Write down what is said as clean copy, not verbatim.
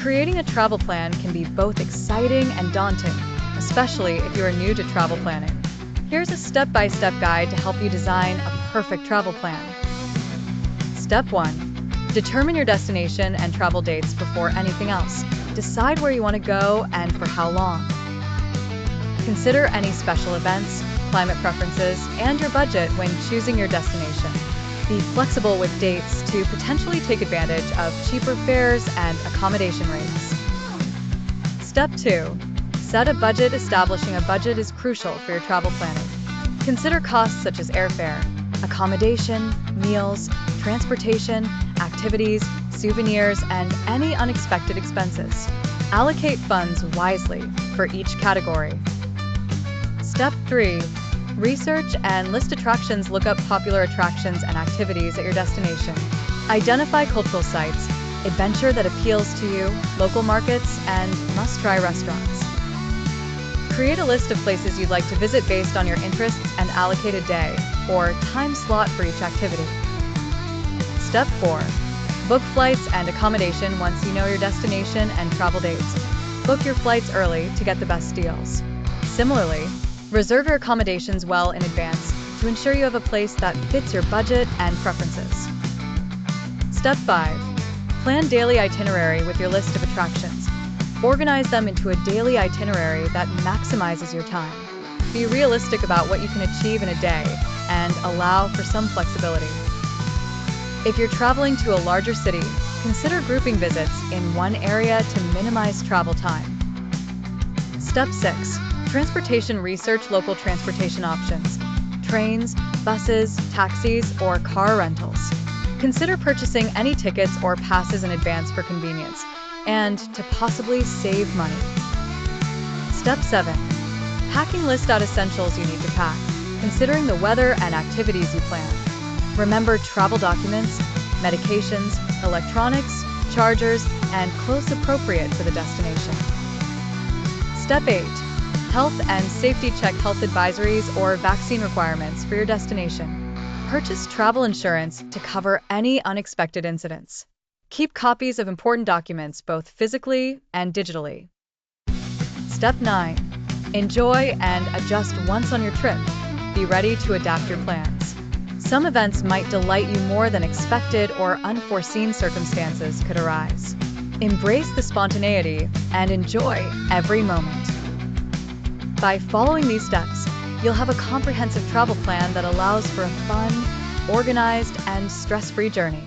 Creating a travel plan can be both exciting and daunting, especially if you are new to travel planning. Here's a step-by-step guide to help you design a perfect travel plan. Step 1. Determine your destination and travel dates before anything else. Decide where you want to go and for how long. Consider any special events, climate preferences, and your budget when choosing your destination. Be flexible with dates to potentially take advantage of cheaper fares and accommodation rates. Step 2. Set a budget. Establishing a budget is crucial for your travel planning. Consider costs such as airfare, accommodation, meals, transportation, activities, souvenirs, and any unexpected expenses. Allocate funds wisely for each category. Step 3. Research and list attractions. Look up popular attractions and activities at your destination. Identify cultural sites, adventure that appeals to you, local markets, and must-try restaurants. Create a list of places you'd like to visit based on your interests and allocate a day or time slot for each activity. Step 4. Book flights and accommodation. Once you know your destination and travel dates, book your flights early to get the best deals. Similarly, reserve your accommodations well in advance to ensure you have a place that fits your budget and preferences. Step 5. Plan daily itinerary with your list of attractions. Organize them into a daily itinerary that maximizes your time. Be realistic about what you can achieve in a day and allow for some flexibility. If you're traveling to a larger city, consider grouping visits in one area to minimize travel time. Step 6. Transportation. Research local transportation options: trains, buses, taxis, or car rentals. Consider purchasing any tickets or passes in advance for convenience and to possibly save money. Step 7. Packing. List out essentials you need to pack, considering the weather and activities you plan. Remember travel documents, medications, electronics, chargers, and clothes appropriate for the destination. Step 8. Health and safety. Check health advisories or vaccine requirements for your destination. Purchase travel insurance to cover any unexpected incidents. Keep copies of important documents both physically and digitally. Step 9. Enjoy and adjust once on your trip. Be ready to adapt your plans. Some events might delight you more than expected, or unforeseen circumstances could arise. Embrace the spontaneity and enjoy every moment. By following these steps, you'll have a comprehensive travel plan that allows for a fun, organized, and stress-free journey.